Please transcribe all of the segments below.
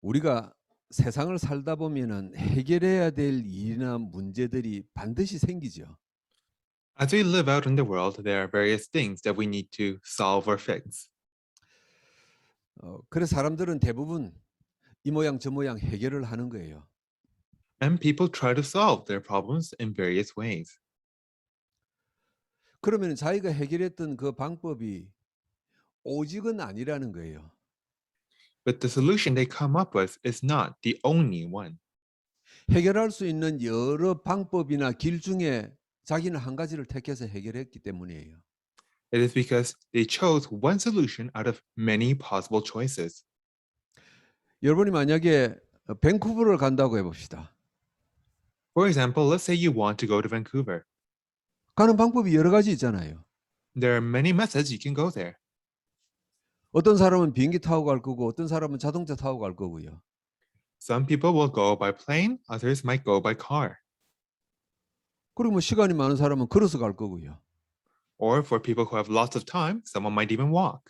우리가 세상을 살다 보면은 해결해야 될 일이나 문제들이 반드시 생기죠. As we live out in the world, there are various things that we need to solve or fix. 그래서 사람들은 대부분 이 모양 저 모양 해결을 하는 거예요. And people try to solve their problems in various ways. 그러면 자기가 해결했던 그 방법이 오직은 아니라는 거예요. But the solution they come up with is not the only one. 해결할 수 있는 여러 방법이나 길 중에 자기는 한 가지를 택해서 해결했기 때문이에요. It is because they chose one solution out of many possible choices. 여러분이 만약에 밴쿠버를 간다고 해봅시다. For example, let's say you want to go to Vancouver. 가는 방법이 여러 가지 있잖아요. There are many methods you can go there. 어떤 사람은 비행기 타고 갈 거고 어떤 사람은 자동차 타고 갈 거고요. Some people will go by plane, others might go by car. 그리고 뭐 시간이 많은 사람은 걸어서 갈 거고요. Or for people who have lots of time, someone might even walk.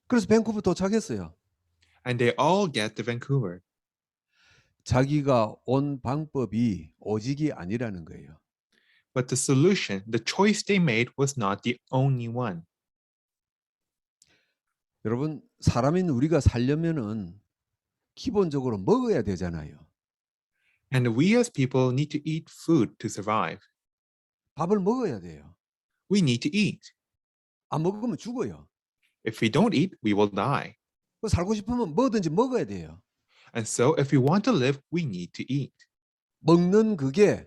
그래서 밴쿠버 도착했어요. And they all get to Vancouver. 자기가 온 방법이 오직이 아니라는 거예요. But the solution, the choice they made was not the only one. 여러분, 사람인 우리가 살려면은 기본적으로 먹어야 되잖아요. And we as people need to eat food to survive. 밥을 먹어야 돼요. We need to eat. 안 먹으면 죽어요. If we don't eat, we will die. 살고 싶으면 뭐든지 먹어야 돼요. And so if we want to live, we need to eat. 먹는 그게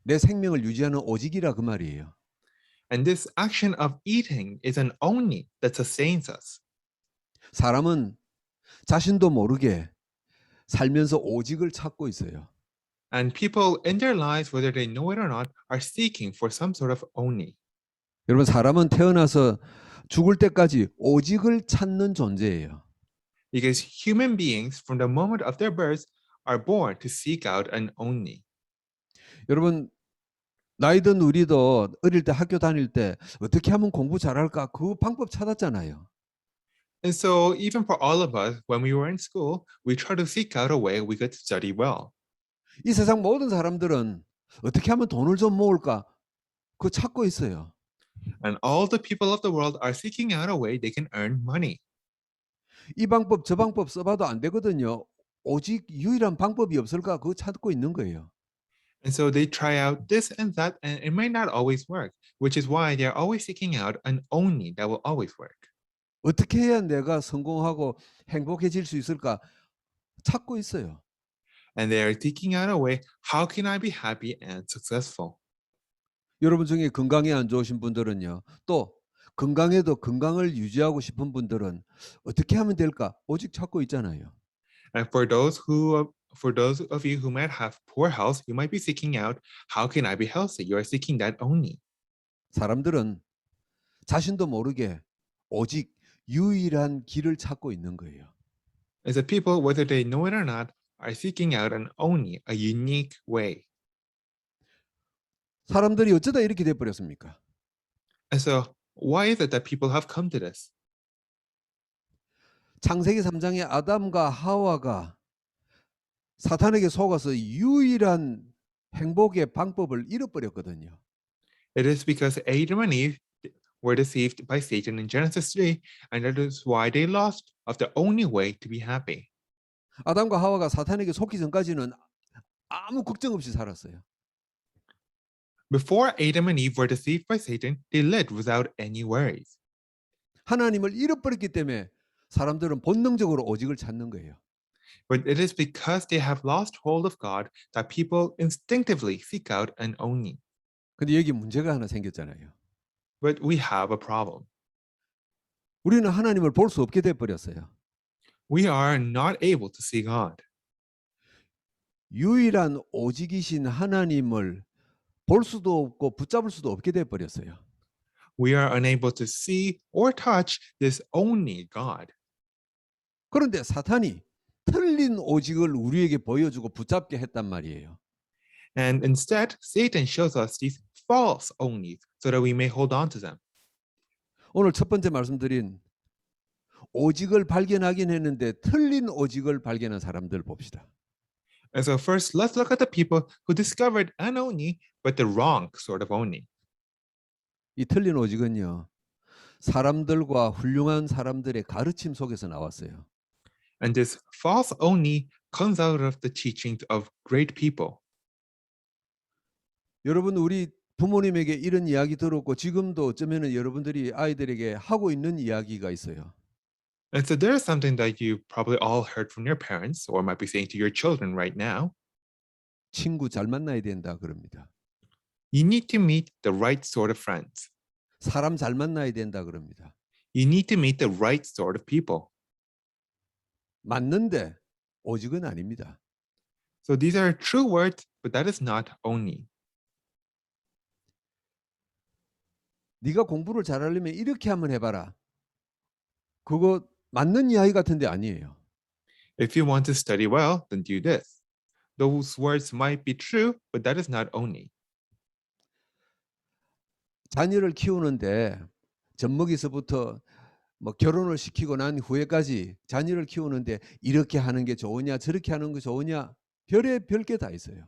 내 생명을 유지하는 오직이라 그 말이에요. And this action of eating is an only that sustains us. 사람은 자신도 모르게 살면서 오직을 찾고 있어요. And people in their lives, whether they know it or not, are seeking for some sort of only. 여러분, 사람은 태어나서 죽을 때까지 오직을 찾는 존재예요. Because human beings, from the moment of their birth, are born to seek out an only. 여러분, 나이 든 우리도 어릴 때 학교 다닐 때 어떻게 하면 공부 잘할까 그 방법 찾았잖아요. And so even for all of us, when we were in school, we tried to seek out a way we could study well. 이 세상 모든 사람들은 어떻게 하면 돈을 좀 모을까 그거 찾고 있어요. And all the people of the world are seeking out a way they can earn money. 이 방법 저 방법 써봐도 안 되거든요. 오직 유일한 방법이 없을까 그거 찾고 있는 거예요. And so they try out this and that, and it may not always work, which is why they're always seeking out an only that will always work. 어떻게 해야 내가 성공하고 행복해질 수 있을까 찾고 있어요. And they are seeking out a way, how can I be happy and successful? 여러분 중에 건강이 안 좋으신 분들은요. 또 건강해도 건강을 유지하고 싶은 분들은 어떻게 하면 될까? 오직 찾고 있잖아요. And for those of you who might have poor health, you might be seeking out, how can I be healthy? You are seeking that only. 사람들은 자신도 모르게 오직 유일한 길을 찾고 있는 거예요. As the people, whether they know it or not, are seeking out an only, a unique way. 사람들이 어쩌다 이렇게 돼 버렸습니까? And so why is it that people have come to this? 창세기 3장에 아담과 하와가 사탄에게 속아서 유일한 행복의 방법을 잃어버렸거든요. It is because Adam and Eve were deceived by Satan in Genesis 3, and that is why they lost of the only way to be happy. 아담과 하와가 사탄에게 속기 전까지는 아무 걱정 없이 살았어요. Before Adam and Eve were deceived by Satan, they lived without any worries. 하나님을 잃어버렸기 때문에 사람들은 본능적으로 오직을 찾는 거예요. But it is because they have lost hold of God that people instinctively seek out an only. 근데 여기 문제가 하나 생겼잖아요. But we have a problem. 우리는 하나님을 볼 수 없게 돼 버렸어요. We are not able to see God. 유일한 오직이신 하나님을 볼 수도 없고 붙잡을 수도 없게 돼 버렸어요. We are unable to see or touch this only God. 그런데 사탄이 틀린 오직을 우리에게 보여주고 붙잡게 했단 말이에요. And instead, Satan shows us these false onlys so that we may hold on to them. 오늘 첫 번째 말씀드린 오직을 발견하긴 했는데 틀린 오직을 발견한 사람들 봅시다. And so first, let's look at the people who discovered an oni, but the wrong sort of oni. 이 틀린 오직은요. 사람들과 훌륭한 사람들의 가르침 속에서 나왔어요. And this false oni comes out of the teachings of great people. 여러분 우리 부모님에게 이런 이야기 들었고 지금도 어쩌면은 여러분들이 아이들에게 하고 있는 이야기가 있어요. And so there's something that you probably all heard from your parents or might be saying to your children right now. 친구 잘 만나야 된다 그럽니다. You need to meet the right sort of friends. 사람 잘 만나야 된다 그럽니다. You need to meet the right sort of people. 맞는데 오직은 아닙니다. So these are true words, but that is not oni. 네가 공부를 잘하려면 이렇게 한번 해봐라. 그거 맞는 이야기 같은데 아니에요. If you want to study well, then do this. Those words might be true, but that is not oni. 자녀를 키우는데 젖먹이서부터 뭐 결혼을 시키고 난 후에까지 자녀를 키우는데 이렇게 하는 게 좋으냐 저렇게 하는 게 좋으냐 별의 게 다 있어요.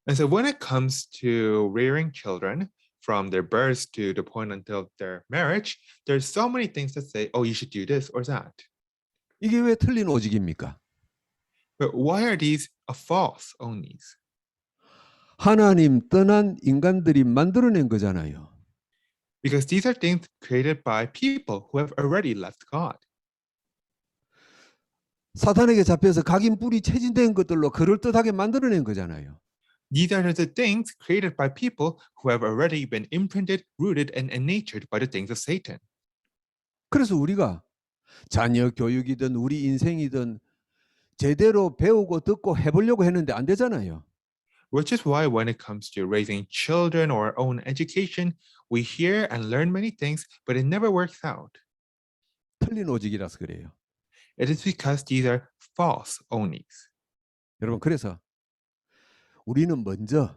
And so when it comes to rearing children from their birth to the point until their marriage, there's so many things that say, oh, you should do this or that. 이게 왜 틀린 오직입니까? But why are these a false onis? 하나님 떠난 인간들이 만들어낸 거잖아요. Because these are things created by people who have already left God. 사탄에게 잡혀서 각인 뿌리 체진된 것들로 그럴듯하게 만들어낸 거잖아요. These are the things created by people who have already been imprinted, rooted, and natured by the things of Satan. 그래서 우리가 자녀 교육이든 우리 인생이든 제대로 배우고 듣고 해보려고 했는데 안 되잖아요. Which is why when it comes to raising children or our own education, we hear and learn many things, but it never works out. 틀린 오직이라서 그래요. It is because these are false onis. 여러분 그래서 우리는 먼저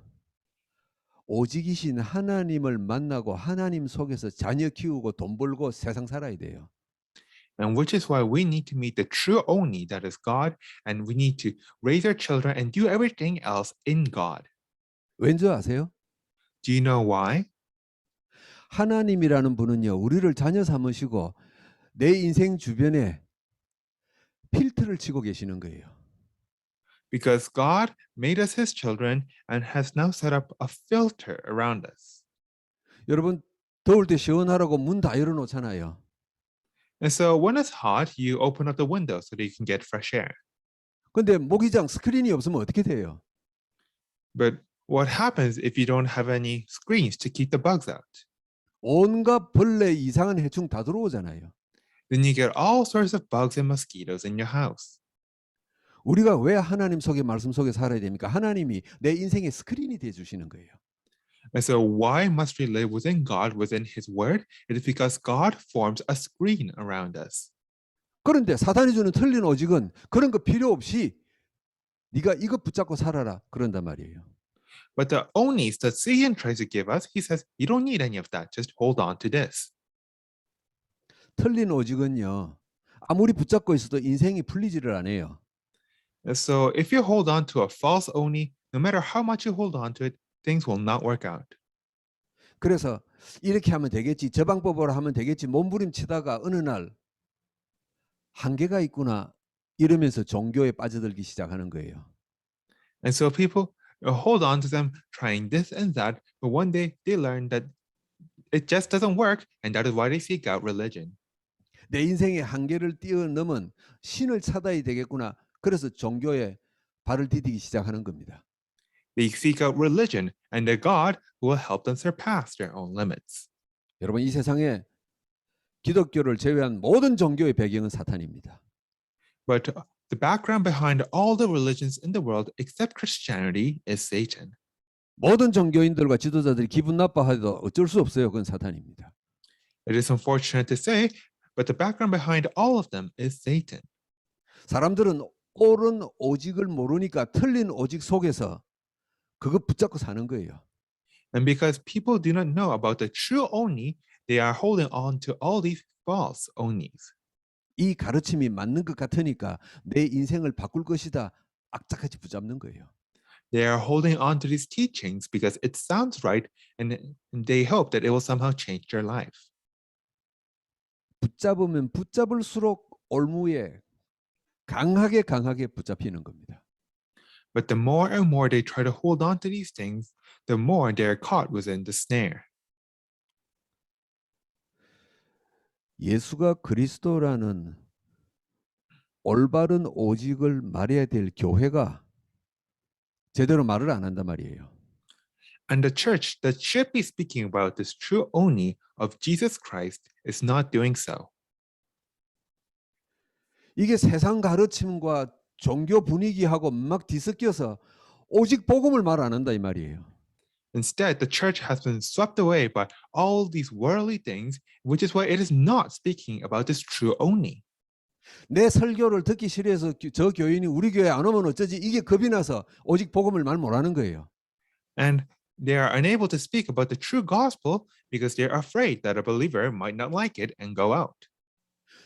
오직이신 하나님을 만나고 하나님 속에서 자녀 키우고 돈 벌고 세상 살아야 돼요. And which is why we need to meet the true oni, that is God, and we need to raise our children and do everything else in God. 왠지 아세요? Do you know why? 하나님이라는 분은요, 우리를 자녀 삼으시고 내 인생 주변에 필터를 치고 계시는 거예요. Because God made us his children and has now set up a filter around us. 여러분 더울 때 시원하라고 문 다 열어놓잖아요. And so when it's hot, you open up the window so that you can get fresh air. 근데 모기장 스크린이 없으면 어떻게 돼요? But what happens if you don't have any screens to keep the bugs out? 온갖 벌레 이상한 해충 다 들어오잖아요. Then you get all sorts of bugs and mosquitoes in your house. 우리가 왜 하나님 속에 말씀 속에 살아야 됩니까? 하나님이 내 인생의 스크린이 돼 주시는 거예요. And so why must we live within God, within his word? It is because God forms a screen around us. 그런데 사단이 주는 틀린 오직은 그런 거 필요 없이 네가 이거 붙잡고 살아라 그런단 말이에요. But the onis that Satan tries to give us, he says, you don't need any of that. Just hold on to this. 틀린 오직은요. 아무리 붙잡고 있어도 인생이 풀리지를 않아요. And so if you hold on to a false oni, no matter how much you hold on to it, things will not work out. 그래서 이렇게 하면 되겠지, 저 방법으로 하면 되겠지 몸부림치다가 어느 날 한계가 있구나 이러면서 종교에 빠져들기 시작하는 거예요. And so people hold on to them trying this and that, but one day they learn that it just doesn't work, and that is why they seek out religion. 내 인생의 한계를 뛰어넘은 신을 찾아야 되겠구나. 그래서 종교에 발을 디디기 시작하는 겁니다. They seek out religion and a God who will help them surpass their own limits. 여러분 이 세상에 기독교를 제외한 모든 종교의 배경은 사탄입니다. But the background behind all the religions in the world except Christianity is Satan. 모든 종교인들과 지도자들이 기분 나빠해도 어쩔 수 없어요. 그건 사탄입니다. It is unfortunate to say, but the background behind all of them is Satan. 사람들은 옳은 오직을 모르니까 틀린 오직 속에서 그거 붙잡고 사는 거예요. And because people do not know about the true oni, they are holding on to all these false onis. 이 가르침이 맞는 것 같으니까 내 인생을 바꿀 것이다. 악착같이 붙잡는 거예요. They are holding on to these teachings because it sounds right and they hope that it will somehow change their life. 붙잡으면 붙잡을수록 올무에 강하게 붙잡히는 겁니다. But the more and more they try to hold on to these things, the more they are caught within the snare. 예수가 그리스도라는 올바른 오직을 말해야 될 교회가 제대로 말을 안 한단 말이에요. And the church that should be speaking about this true only of Jesus Christ is not doing so. 이게 세상 가르침과 종교 분위기하고 막 뒤섞여서 오직 복음을 말 안 한다 이 말이에요. Instead, the church has been swept away by all these worldly things, which is why it is not speaking about this true only. 내 설교를 듣기 싫어해서 저 교인이 우리 교회 안 오면 어쩌지 이게 겁이 나서 오직 복음을 말 못하는 거예요. And they are unable to speak about the true gospel because they're afraid that a believer might not like it and go out.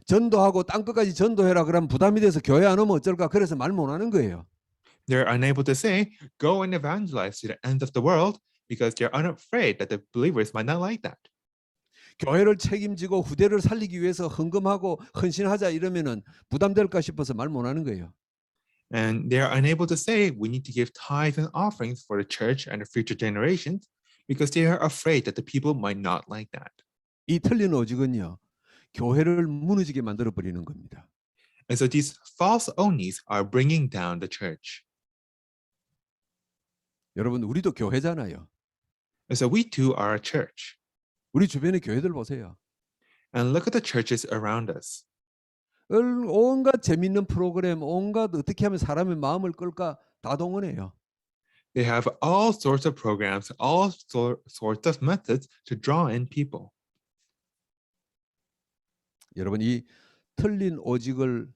전도하고 땅끝까지 전도해라 그러면 부담이 돼서 교회 안 오면 어쩔까 그래서 말 못하는 거예요. They're unable to say, go and evangelize to the ends of the world because they're unafraid that the believers might not like that. 교회를 책임지고 후대를 살리기 위해서 헌금하고 헌신하자 이러면은 부담될까 싶어서 말 못하는 거예요. And they are unable to say, we need to give tithes and offerings for the church and the future generations because they are afraid that the people might not like that. 이 틀린 오직은요. 교회를 무너지게 만들어 버리는 겁니다. And so these false onlys are bringing down the church. 여러분 우리도 교회잖아요. And so we too are a church. 우리 주변의 교회들 보세요. And look at the churches around us. 온갖 재밌는 프로그램, 온갖 어떻게 하면 사람의 마음을 끌까 다 동원해요. They have all sorts of programs, all sorts of methods to draw in people. 여러분 이 틀린 오직을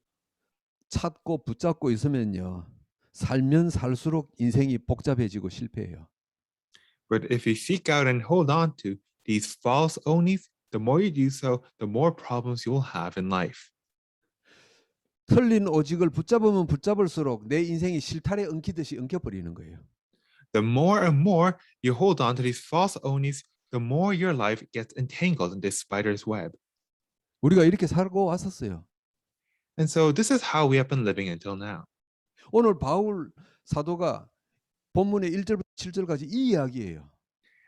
찾고 붙잡고 있으면요. 살면 살수록 인생이 복잡해지고 실패해요. But if you seek out and hold on to these false onlys, the more you do so, the more problems you will have in life. 틀린 오직을 붙잡으면 붙잡을수록 내 인생이 실타래 엉키듯이 엉켜버리는 거예요. The more and more you hold on to these false onlys, the more your life gets entangled in this spider's web. 우리가 이렇게 살고 왔었어요. And so this is how we have been living until now. 오늘 바울 사도가 본문의 1절부터 7절까지 이 이야기예요.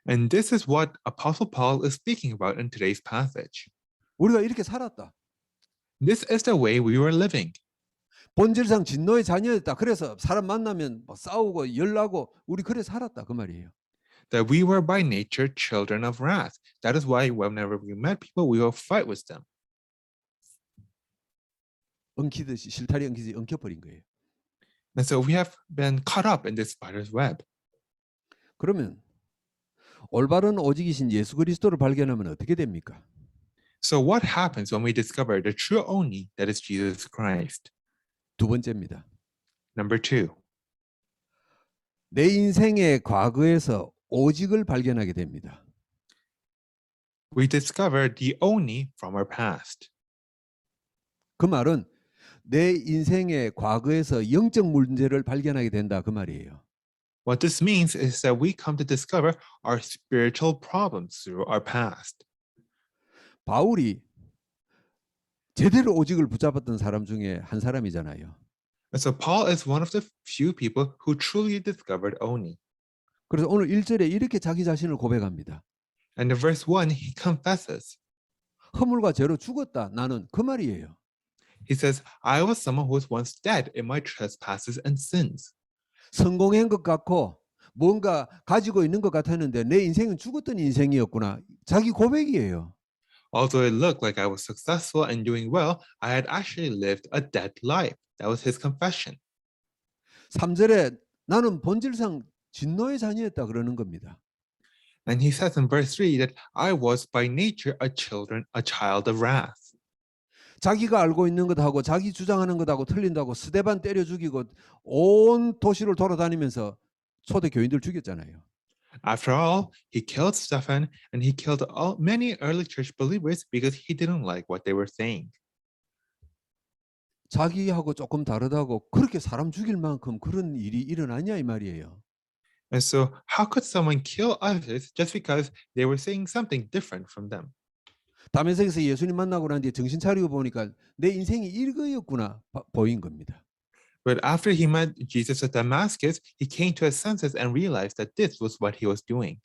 And this is what Apostle Paul is speaking about in today's passage. 우리가 이렇게 살았다. This is the way we were living. 본질상 진노의 자녀였다. 그래서 사람 만나면 뭐 싸우고 열나고 우리 그래 살았다 그 말이에요. That we were by nature children of wrath. That is why whenever we met people, we will fight with them. 엉키듯이 실타래 엉키듯이 엉켜버린 거예요. And so we have been caught up in this spider's web. 그러면 올바른 오직이신 예수 그리스도를 발견하면 어떻게 됩니까? So what happens when we discover the true only that is Jesus Christ? 두 번째입니다. Number 2, 내 인생의 과거에서 오직을 발견하게 됩니다. we discover the only from our past. 그 말은 내 인생의 과거에서 영적 문제를 발견하게 된다 그 말이에요. What this means is that we come to discover our spiritual problems through our past. 바울이 제대로 오직을 붙잡았던 사람 중에 한 사람이잖아요. And so Paul is one of the few people who truly discovered only. 그래서 오늘 1절에 이렇게 자기 자신을 고백합니다. And in verse 1, he confesses. 허물과 죄로 죽었다 나는 그 말이에요. He says, I was someone who was once dead in my trespasses and sins. 성공한 것 같고 뭔가 가지고 있는 것 같았는데 내 인생은 죽었던 인생이었구나. 자기 고백이에요. Although it looked like I was successful and doing well, I had actually lived a dead life. That was his confession. 3절에 나는 본질상 진노의 자녀였다 그러는 겁니다. And he says in verse 3 that I was by nature a child of wrath. 자기가 알고 있는 것하고 자기 주장하는 것하고 틀린다고 스데반 때려 죽이고 온 도시를 돌아다니면서 초대 교인들 죽였잖아요. After all, he killed Stephen and he killed many early church believers because he didn't like what they were saying. 자기하고 조금 다르다고 그렇게 사람 죽일 만큼 그런 일이 일어나냐 이 말이에요. And so, how could someone kill others just because they were saying something different from them? 다메섹에서 예수님 만나고 난 뒤에 정신 차리고 보니까 내 인생이 이거였구나 보인 겁니다. But after he met Jesus at Damascus, he came to his senses and realized that this was what he was doing.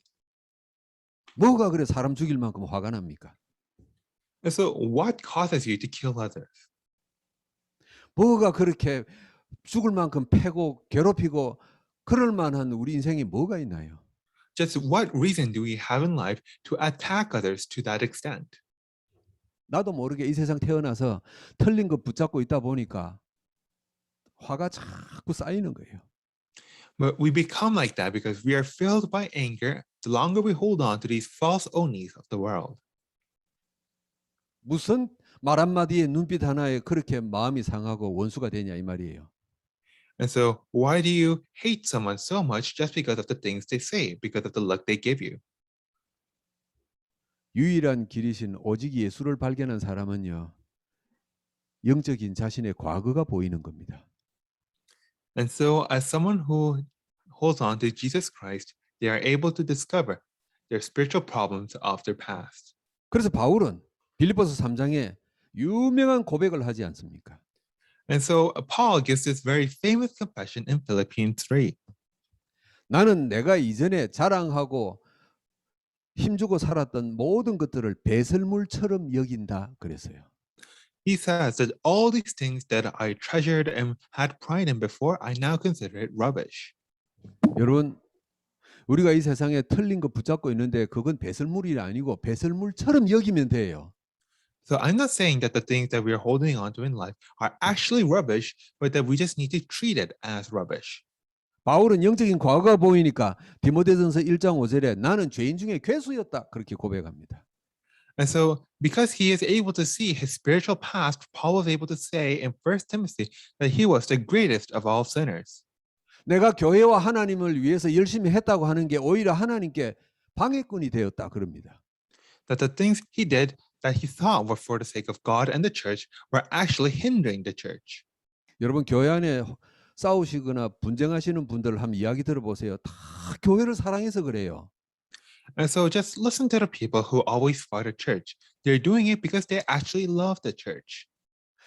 뭐가 그래 사람 죽일 만큼 화가 납니까? And so, what causes you to kill others? 뭐가 그렇게 죽을 만큼 패고 괴롭히고 그럴 만한 우리 인생에 뭐가 있나요? Just what reason do we have in life to attack others to that extent? 나도 모르게 이 세상 태어나서 틀린 거 붙잡고 있다 보니까 화가 자꾸 쌓이는 거예요. But we become like that because we are filled by anger the longer we hold on to these false onies of the world. 무슨 말 한마디에 눈빛 하나에 그렇게 마음이 상하고 원수가 되냐 이 말이에요. And so, why do you hate someone so much just because of the things they say, because of the look they give you? 유일한 길이신 오직 예수를 발견한 사람은요. 영적인 자신의 과거가 보이는 겁니다. And so, as someone who holds on to Jesus Christ, they are able to discover their spiritual problems of their past. 그래서 바울은 빌립보서 3장에 유명한 고백을 하지 않습니까? And so, Paul gives this very famous confession in Philippians 3. 나는 내가 이전에 자랑하고 힘주고 살았던 모든 것들을 배설물처럼 여긴다 그랬어요. He says that all these things that I treasured and had pride in before, I now consider it rubbish. 여러분 우리가 이 세상에 틀린 거 붙잡고 있는데 그건 배설물이 아니고 배설물처럼 여기면 돼요. So I'm not saying that the things that we are holding on to in life are actually rubbish, but that we just need to treat it as rubbish. 바울은 영적인 과거가 보이니까 디모데전서 1장 5절에 나는 죄인 중에 괴수였다 그렇게 고백합니다. And so, because he is able to see his spiritual past, Paul was able to say in 1 Timothy that he was the greatest of all sinners. 내가 교회와 하나님을 위해서 열심히 했다고 하는 게 오히려 하나님께 방해꾼이 되었다 그럽니다. That the things he did that he thought were for the sake of God and the church were actually hindering the church. 여러분 교회 안에 싸우시거나 분쟁하시는 분들 한번 이야기 들어보세요. 다 교회를 사랑해서 그래요. And so just listen to the people who always fight at church. They're doing it because they actually love the church.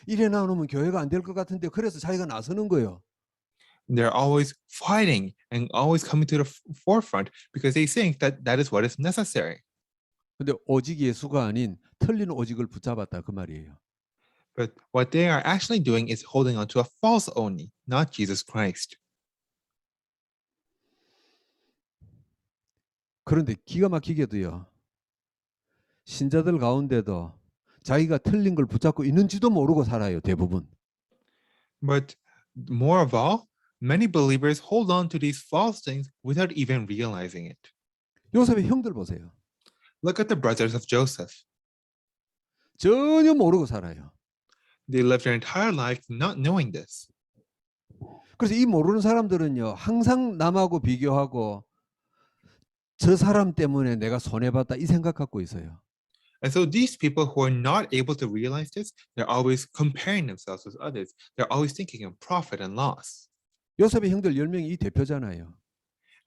이래 나누면 교회가 안 될 것 같은데 그래서 자기가 나서는 거예요. They're always fighting and always coming to the forefront because they think that that is what is necessary. 근데 오직 예수가 아닌 틀린 오직을 붙잡았다 그 말이에요. But what they are actually doing is holding on to a false only, not Jesus Christ. 그런데 기가 막히게도요. 신자들 가운데도 자기가 틀린 걸 붙잡고 있는지도 모르고 살아요. 대부분. But more of all, many believers hold on to these false things without even realizing it. 요셉의 형들 보세요. Look at the brothers of Joseph. 전혀 모르고 살아요. They lived their entire lives not knowing this. 그래서 이 모르는 사람들은요. 항상 남하고 비교하고 저 사람 때문에 내가 손해봤다 이 생각 갖고 있어요. And so these people who are not able to realize this, they're always comparing themselves with others. They're always thinking of profit and loss. 요셉의 형들 10명이 이 대표잖아요.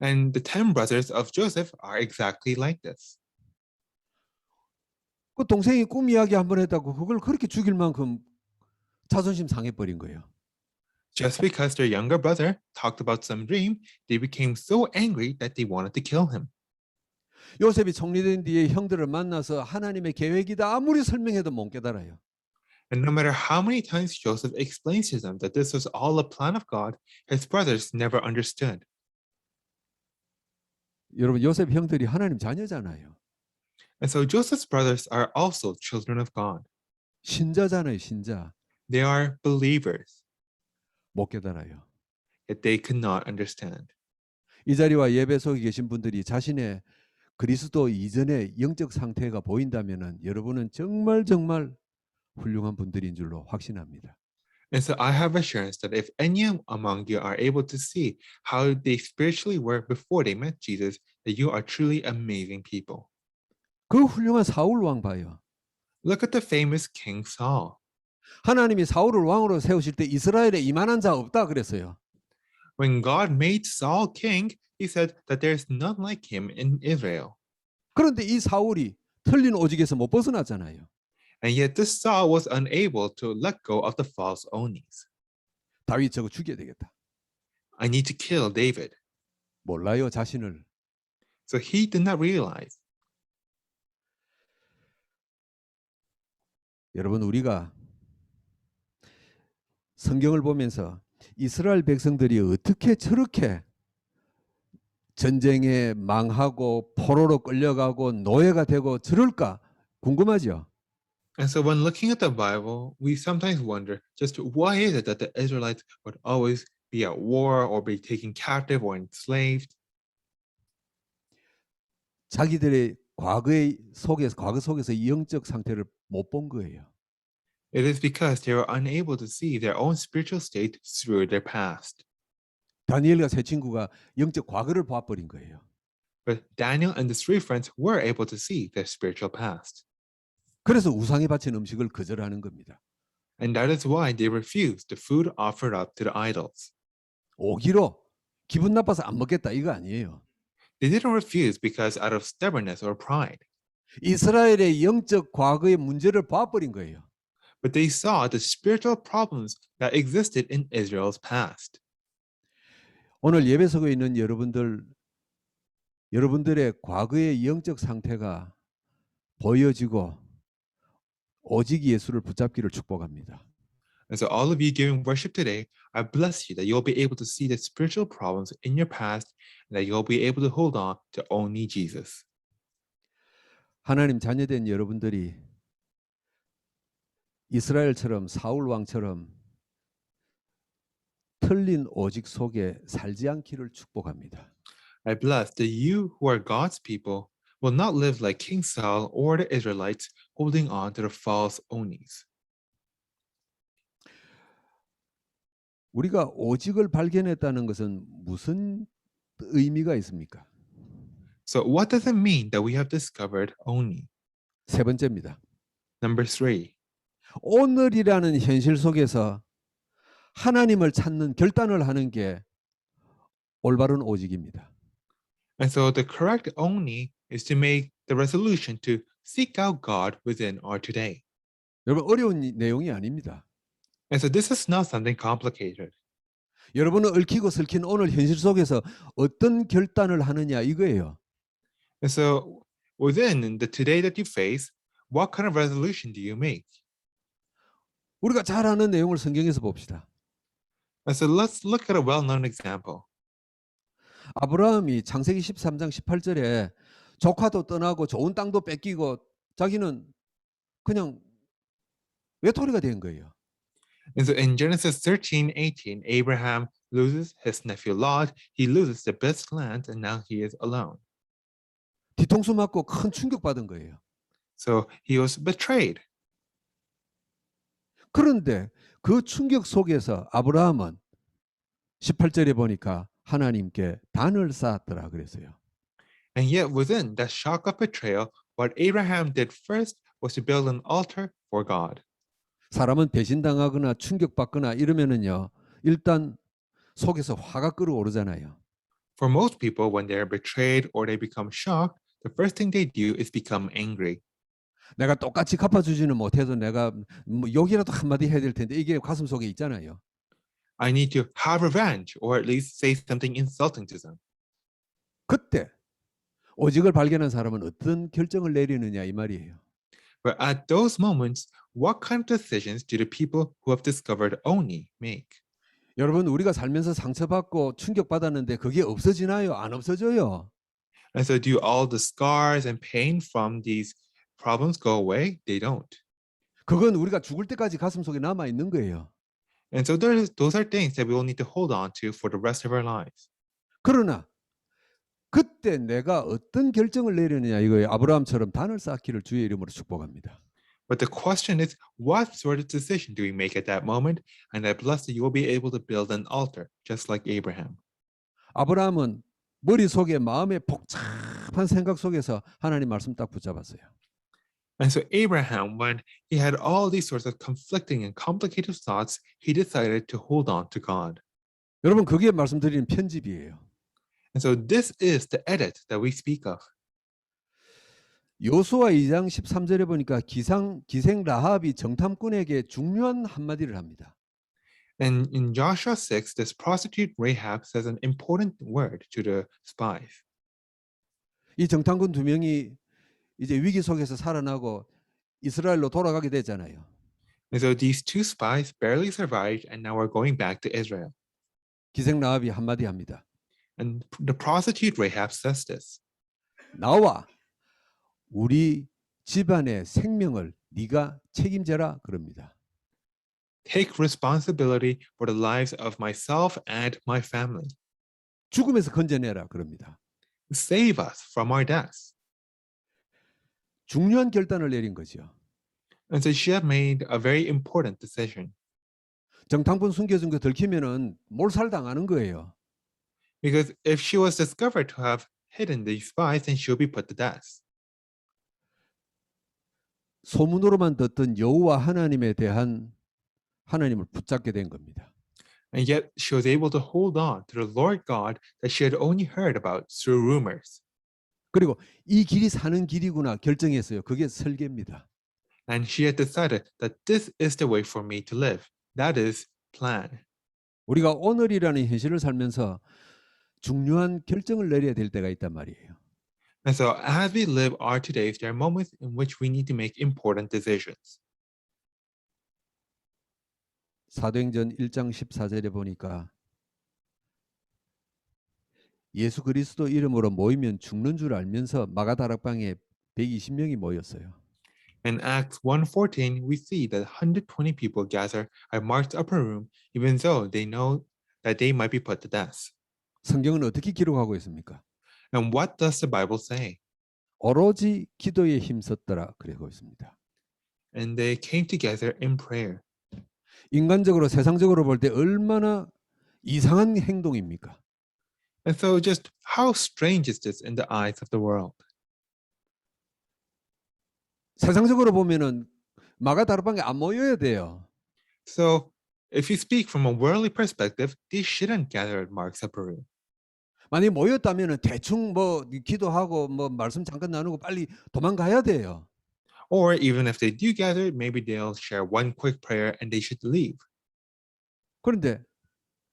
And the 10 brothers of Joseph are exactly like this. 그 동생이 꿈 이야기 한번 했다고 그걸 그렇게 죽일 만큼 자존심 상해버린 거예요. Just because their younger brother talked about some dream, they became so angry that they wanted to kill him. 요셉이 총리된 뒤에 형들을 만나서 하나님의 계획이다 아무리 설명해도 못 깨달아요. And no matter how many times Joseph explains to them that this was all a plan of God, his brothers never understood. 여러분 요셉 형들이 하나님 자녀잖아요. And so Joseph's brothers are also children of God. 신자잖아요. 신자. They are believers, 못 깨달아요. yet they could not understand. 이 자리와 예배 속에 계신 분들이 자신의 그리스도 이전의 영적 상태가 보인다면은 여러분은 정말 훌륭한 분들인 줄로 확신합니다. And so I have assurance that if any among you are able to see how they spiritually were before they met Jesus, that you are truly amazing people. 그 훌륭한 사울 왕 봐요. Look at the famous King Saul. 하나님이 사울을 왕으로 세우실 때 이스라엘에 이만한 자 없다 그랬어요. When God made Saul king, he said that there's none like him in Israel. 그런데 이 사울이 틀린 오직에서 못 벗어났잖아요. And yet this Saul was unable to let go of the false onies. 다윗 저거 죽여야 되겠다. I need to kill David. 몰라요, 자신을. So he did not realize. 여러분, 우리가 성경을 보면서 이스라엘 백성들이 어떻게 저렇게 전쟁에 망하고 포로로 끌려가고 노예가 되고 저럴까 궁금하죠? And so when looking at the Bible, we sometimes wonder just why is it that the Israelites would always be at war or be taken captive or enslaved? 자기들의 과거 속에서 이 영적 상태를 못 본 거예요. It is because they were unable to see their own spiritual state through their past. 다니엘과 세 친구가 영적 과거를 봐버린 거예요. But Daniel and the three friends were able to see their spiritual past. 그래서 우상에 바친 음식을 거절하는 겁니다. And that is why they refused the food offered up to the idols. 오기로 기분 나빠서 안 먹겠다 이거 아니에요. They didn't refuse because out of stubbornness or pride, 이스라엘의 영적 과거의 문제를 봐버린 거예요. but they saw the spiritual problems that existed in Israel's past. 오늘 예배 속에 있는 여러분들의 과거의 영적 상태가 보여지고 오직 예수를 붙잡기를 축복합니다. And so all of you giving worship today, I bless you that you'll be able to see the spiritual problems in your past and that you'll be able to hold on to only Jesus. 하나님 자녀된 여러분들이 이스라엘처럼 사울 왕처럼 틀린 오직 속에 살지 않기를 축복합니다. I bless that you who are God's people will not live like King Saul or the Israelites holding on to the false onies. 우리가 오직을 발견했다는 것은 무슨 의미가 있습니까? So what does it mean that we have discovered oni? 세 번째입니다. Number 3. 오늘이라는 현실 속에서 하나님을 찾는 결단을 하는 게 올바른 오직입니다. And so the correct oni is to make the resolution to seek out God within our today. 여러분 어려운 내용이 아닙니다. And so this is not something complicated. 여러분은 얽히고 설킨 오늘 현실 속에서 어떤 결단을 하느냐 이거예요. And so within the today that you face, what kind of resolution do you make? 우리가 잘 아는 내용을 성경에서 봅시다. And so let's look at a well-known example. 아브라함이 창세기 13장 18절에 조카도 떠나고 좋은 땅도 뺏기고 자기는 그냥 외톨이가 된 거예요. And so in Genesis 13:18, Abraham loses his nephew Lot, he loses the best land, and now he is alone. 뒤통수 맞고 큰 충격받은 거예요. So he was betrayed. 그런데 그 충격 속에서 아브라함은 18절에 보니까 하나님께 단을 쌓았더라 그랬어요. And yet within that shock of betrayal, what Abraham did first was to build an altar for God. 사람은 배신당하거나 충격받거나 이러면은요. 일단 속에서 화가 끓어오르잖아요. For most people, when they're betrayed or they become shocked, the first thing they do is become angry. 내가 똑같이 갚아주지는 못해도 내가 뭐 욕이라도 한마디 해야 될 텐데 이게 가슴 속에 있잖아요. I need to have revenge or at least say something insulting to them. 그때 오직을 발견한 사람은 어떤 결정을 내리느냐 이 말이에요. But at those moments, what kind of decisions do the people who have discovered oni make? 여러분 우리가 살면서 상처받고 충격받았는데 그게 없어지나요? 안 없어져요. And so do all the scars and pain from these problems go away? They don't. 그건 우리가 죽을 때까지 가슴 속에 남아 있는 거예요. And so those are things that we will need to hold on to for the rest of our lives. 그러나 그때 내가 어떤 결정을 내리느냐 이거예요. 아브라함처럼 단을 쌓기를 주의 이름으로 축복합니다. But the question is, what sort of decision do we make at that moment? And I bless that you will be able to build an altar, just like Abraham. 아브라함은 머릿속에 마음의 복잡한 생각 속에서 하나님 말씀 딱 붙잡았어요. And so Abraham, when he had all these sorts of conflicting and complicated thoughts, he decided to hold on to God. 여러분 그게 말씀드리는 편집이에요. And so this is the edit that we speak of. 여호수아 2장 13절에 보니까 기생 라합이 정탐꾼에게 중요한 한마디를 합니다. And in Joshua 6, this prostitute Rahab says an important word to the spies. 이 정탐꾼 두 명이 이제 위기 속에서 살아나고 이스라엘로 돌아가게 되잖아요. And so these two spies barely survived and now are going back to Israel. 기생 라합이 한마디 합니다. And the prostitute Rahab says this. 나와 우리 집안의 생명을 네가 책임져라 그럽니다. Take responsibility for the lives of myself and my family. 죽음에서 건져내라 그럽니다. Save us from our deaths. 중요한 결단을 내린 거죠. And so she had made a very important decision. 정탐꾼 숨겨준 거 들키면은 몰살 당하는 거예요. Because if she was discovered to have hidden these spies, then she'll be put to death. 소문으로만 듣던 여호와 하나님에 대한 하나님을 붙잡게 된 겁니다. And yet she was able to hold on to the Lord God that she had only heard about through rumors. 그리고 이 길이 사는 길이구나 결정했어요. 그게 설계입니다. And she had decided that this is the way for me to live. That is plan. 우리가 오늘이라는 현실을 살면서 중요한 결정을 내려야 될 때가 있단 말이에요. And so as we live our todays, there are moments in which we need to make important decisions. 사도행전 1장 14절에 보니까 예수 그리스도 이름으로 모이면 죽는 줄 알면서 마가다락방에 120명이 모였어요. In Acts 1:14, we see that 120 people gather at Mark's upper room, even though they know that they might be put to death. 성경은 어떻게 기록하고 있습니까? And what does the Bible say? 오로지 기도에 힘썼더라 그러고 있습니다. And they came together in prayer. 인간적으로 세상적으로 볼 때 얼마나 이상한 행동입니까? And so just how strange is this in the eyes of the world? 세상적으로 보면은 마가다락방에 안 모여야 돼요. So if you speak from a worldly perspective, they shouldn't gather at Mark's upper room. 만약에 모였다면은 대충 뭐 기도하고 뭐 말씀 잠깐 나누고 빨리 도망가야 돼요. Or even if they do gather, maybe they'll share one quick prayer and they should leave. 그런데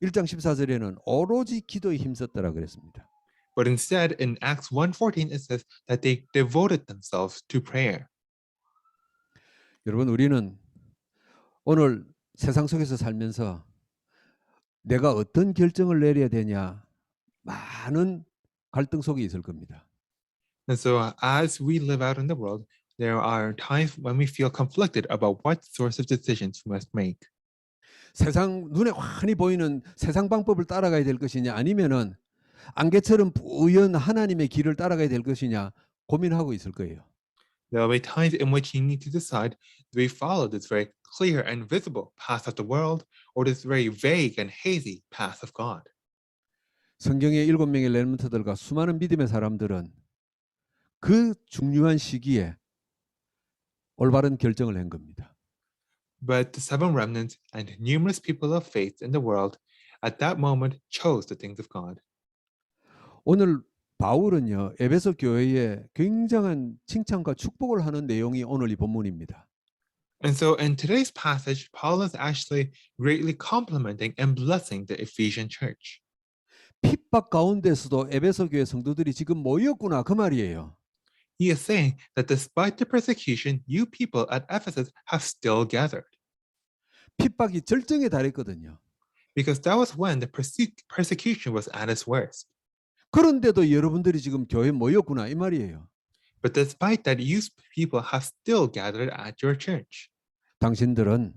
1장 14절에는 오로지 기도에 힘썼더라 그랬습니다. But instead, in Acts 1:14, it says that they devoted themselves to prayer. 여러분 우리는 오늘 세상 속에서 살면서 내가 어떤 결정을 내려야 되냐 많은 갈등 속에 있을 겁니다. And so as we live out in the world, there are times when we feel conflicted about what sorts of decisions we must make. 세상 눈에 환히 보이는 세상 방법을 따라가야 될 것이냐 아니면은 안개처럼 뿌연 하나님의 길을 따라가야 될 것이냐 고민하고 있을 거예요. There will be times in which you need to decide, do we follow this very clear and visible path of the world or this very vague and hazy path of God? 성경의 7명의 렘넌트들과 수많은 믿음의 사람들은 그 중요한 시기에 올바른 결정을 한 겁니다. But the seven remnants and numerous people of faith in the world at that moment chose the things of God. 오늘 바울은요 에베소 교회에 굉장한 칭찬과 축복을 하는 내용이 오늘 이 본문입니다. And so in today's passage, Paul is actually greatly complimenting and blessing the Ephesian church. 핍박 가운데서도 에베소 교회 성도들이 지금 모였구나 그 말이에요. He is saying that despite the persecution, you people at Ephesus have still gathered. 핍박이 절정에 달했거든요. Because that was when the persecution was at its worst. 그런데도 여러분들이 지금 교회에 모였구나 이 말이에요. But despite that, you people have still gathered at your church. 당신들은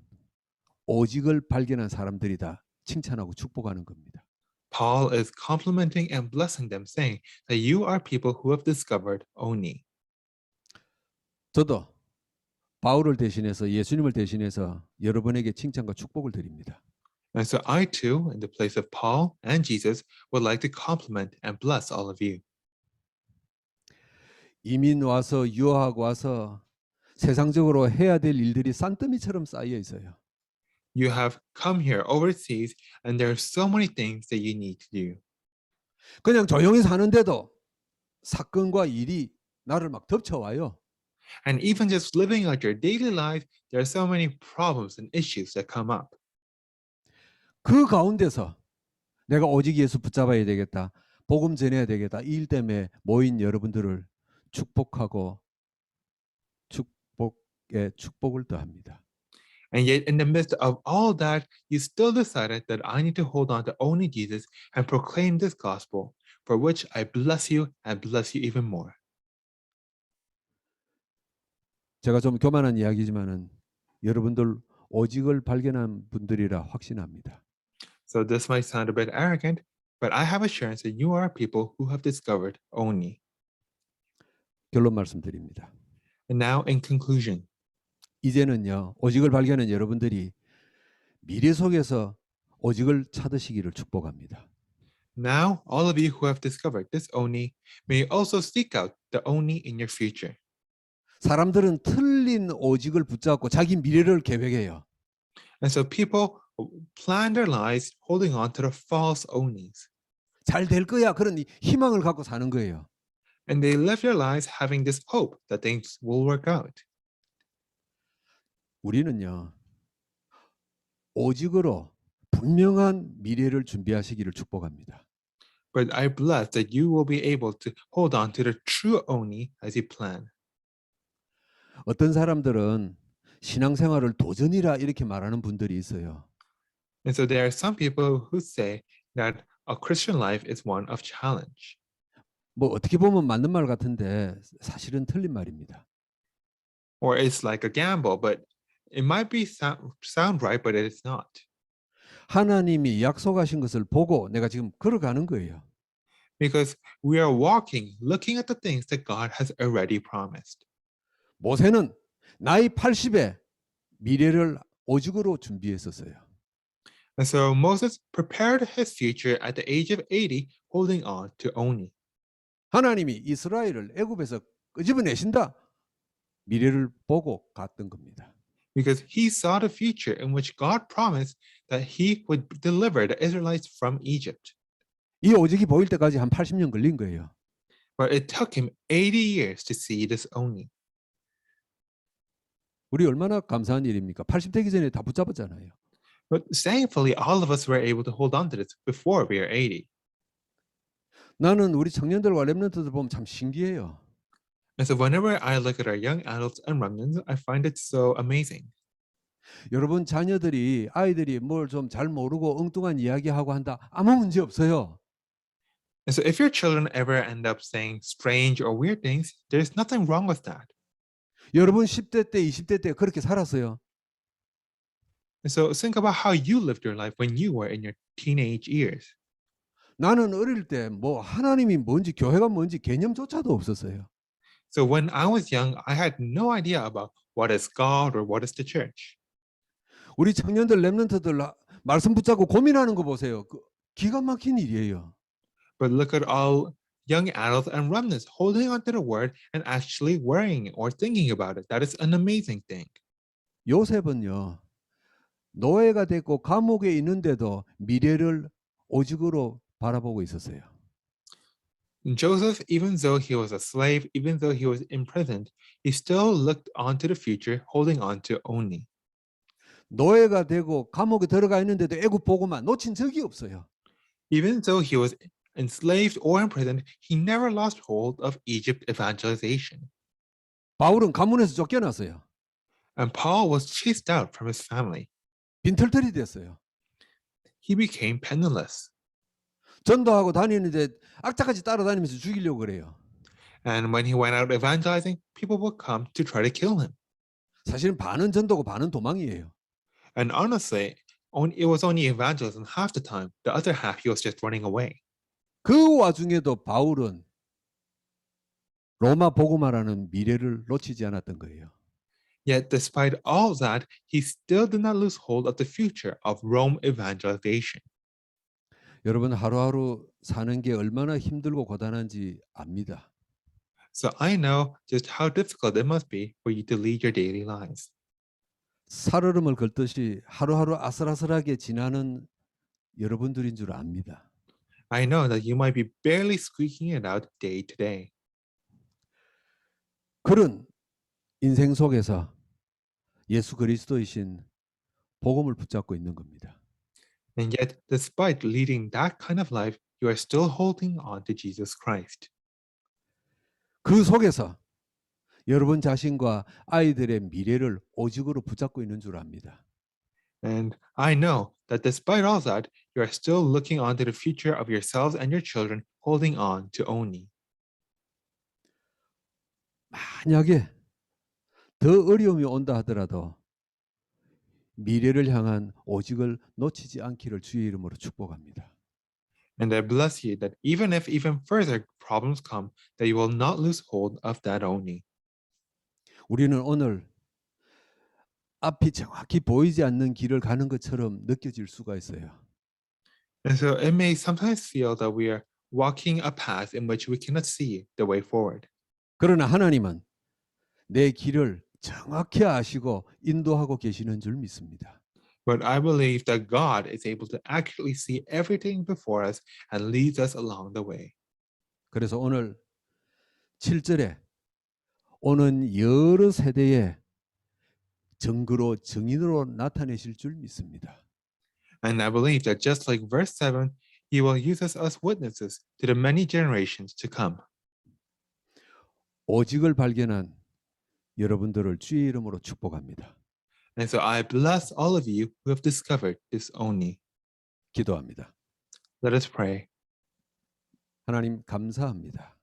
오직을 발견한 사람들이다 칭찬하고 축복하는 겁니다. Paul is complimenting and blessing them, saying that you are people who have discovered only. 저도 바울을 대신해서 예수님을 대신해서 여러분에게 칭찬과 축복을 드립니다. And so I too, in the place of Paul and Jesus, would like to compliment and bless all of you. 이민 와서 유학하고 와서 세상적으로 해야 될 일들이 산더미처럼 쌓여 있어요. You have come here overseas, and there are so many things that you need to do. 그냥 조용히 사는데도 사건과 일이 나를 막 덮쳐와요. And even just living out your daily life, there are so many problems and issues that come up. 그 가운데서 내가 오직 예수 붙잡아야 되겠다. 복음 전해야 되겠다. 이 일 때문에 모인 여러분들을 축복하고 축복에 축복을 더합니다. And yet, in the midst of all that, you still decided that I need to hold on to only Jesus and proclaim this gospel, for which I bless you and bless you even more. 제가 좀 교만한 이야기지만은 여러분들 오직을 발견한 분들이라 확신합니다. So this might sound a bit arrogant, but I have assurance that you are people who have discovered only. 결론 말씀드립니다. And now, in conclusion, 이제는요, 오직을 발견한 여러분들이 미래 속에서 오직을 찾으시기를 축복합니다. now all of you who have discovered this only may also seek out the only in your future. 사람들은 틀린 오직을 붙잡고 자기 미래를 계획해요. And so people plan their lives holding on to the false onlys. 잘 될 거야. 그런 희망을 갖고 사는 거예요. And they live their lives having this hope that things will work out. 우리는요, 오직으로 분명한 미래를 준비하시기를 축복합니다. But I bless that you will be able to hold on to the true only as you plan. 어떤 사람들은 신앙생활을 도전이라 이렇게 말하는 분들이 있어요. And so there are some people who say that a Christian life is one of challenge. 뭐 어떻게 보면 맞는 말 같은데 사실은 틀린 말입니다. Or it's like a gamble, but it might be sound right, but it is not. 하나님이 약속하신 것을 보고 내가 지금 걸어가는 거예요. Because we are walking, looking at the things that God has already promised. 모세는 나이 80에 미래를 오직으로 준비했었어요. And so Moses prepared his future at the age of 80, holding on to only. 하나님이 이스라엘을 애굽에서 끄집어내신다. 미래를 보고 갔던 겁니다. Because he saw the future in which God promised that he would deliver the Israelites from Egypt. 이 오직이 보일 때까지 한 80년 걸린 거예요. But it took him 80 years to see this only. 우리 얼마나 감사한 일입니까? 80 되기 전에 다 붙잡았잖아요. But thankfully, all of us were able to hold on to this before we are 80. 나는 우리 청년들과 렘넌트들 보면 참 신기해요. And so whenever I look at our young adults and remnants, I find it so amazing. 여러분 자녀들이 아이들이 뭘 좀 잘 모르고 엉뚱한 이야기하고 한다. 아무 문제 없어요. And so if your children ever end up saying strange or weird things, there's nothing wrong with that. 여러분 10대 때 20대 때 그렇게 살았어요. And so think about how you lived your life when you were in your teenage years. 나는 어릴 때 뭐 하나님이 뭔지 교회가 뭔지 개념조차도 없었어요. So when I was young, I had no idea about what is God or what is the church. 우리 청년들 렘넌트들 말씀 붙잡고 고민하는 거 보세요. 기가 막힌 일이에요. But look at all young adults and remnants holding onto the word and actually worrying or thinking about it. That is an amazing thing. 요셉은요. 노예가 됐고 감옥에 있는데도 미래를 오직으로 바라보고 있었어요. Joseph, even though he was a slave, even though he was imprisoned, he still looked onto the future, holding on to only. 노예가 되고 감옥에 들어가 있는데도 애굽 보고만 놓친 적이 없어요. Even though he was enslaved or imprisoned, he never lost hold of Egypt evangelization. 바울은 가문에서 쫓겨났어요. And Paul was chased out from his family. 빈털털이 됐어요. He became penniless. 전도하고 다니는데 악착같이 따라다니면서 죽이려고 그래요. And when he went out evangelizing, people would come to try to kill him. 사실은 반은 전도고 반은 도망이에요. And honestly, it was only evangelism half the time. The other half, he was just running away. 그 와중에도 바울은 로마 복음화라는 미래를 놓치지 않았던 거예요. Yet, despite all that, he still did not lose hold of the future of Rome evangelization. 여러분 하루하루 사는 게 얼마나 힘들고 고단한지 압니다. So I know just how difficult it must be for you to lead your daily lives. 살얼음을 긁듯이 하루하루 아슬아슬하게 지나는 여러분들인 줄 압니다. I know that you might be barely squeaking it out day to day. 그런 인생 속에서 예수 그리스도이신 복음을 붙잡고 있는 겁니다. And yet, despite leading that kind of life, you are still holding on to Jesus Christ. 그 속에서 여러분 자신과 아이들의 미래를 오직으로 붙잡고 있는 줄 압니다. And I know that despite all that, you are still looking onto the future of yourselves and your children, holding on to Oni. 만약에 더 어려움이 온다 하더라도 미래를 향한 오직을 놓치지 않기를 주의 이름으로 축복합니다. And I bless you that even if even further problems come, that you will not lose hold of that Oni. 우리는 오늘 앞이 정확히 보이지 않는 길을 가는 것처럼 느껴질 수가 있어요. And so it may sometimes feel that we are walking a path in which we cannot see the way forward. 그러나 하나님은 내 길을 정확히 아시고 인도하고 계시는 줄 믿습니다. But I believe that God is able to accurately see everything before us and leads us along the way. 그래서 오늘 7절에 오는 여러 세대의 증거로 증인으로 나타내실 줄 믿습니다. And I believe that just like verse 7, he will use us as witnesses to the many generations to come. 오직을 발견한 여러분들을 주의 이름으로 축복합니다. And so I bless all of you who have discovered this Oni. 기도합니다. Let us pray. 하나님 감사합니다.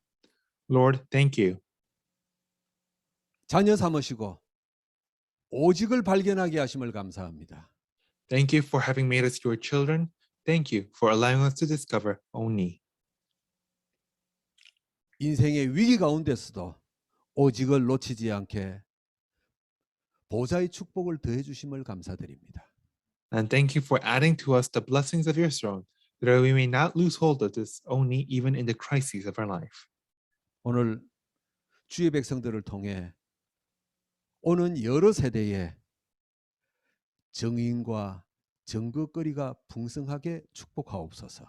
Lord, thank you. 자녀 삼으시고 오직을 발견하게 하심을 감사합니다. Thank you for having made us your children. Thank you for allowing us to discover Oni. 인생의 위기 가운데서도 오직을 놓치지 않게 보좌의 축복을 더해 주심을 감사드립니다. And thank you for adding to us the blessings of your throne, that we may not lose hold of this Oni even in the crises of our life. 오늘 주의 백성들을 통해 오는 여러 세대에 증인과 증거거리가 풍성하게 축복하옵소서.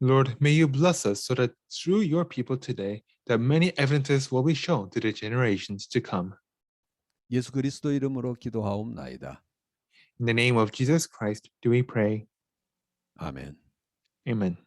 Lord, may you bless us so that through your people today, that many evidences will be shown to the generations to come. 예수 그리스도 이름으로 기도하옵나이다. In the name of Jesus Christ do we pray. 아멘. Amen.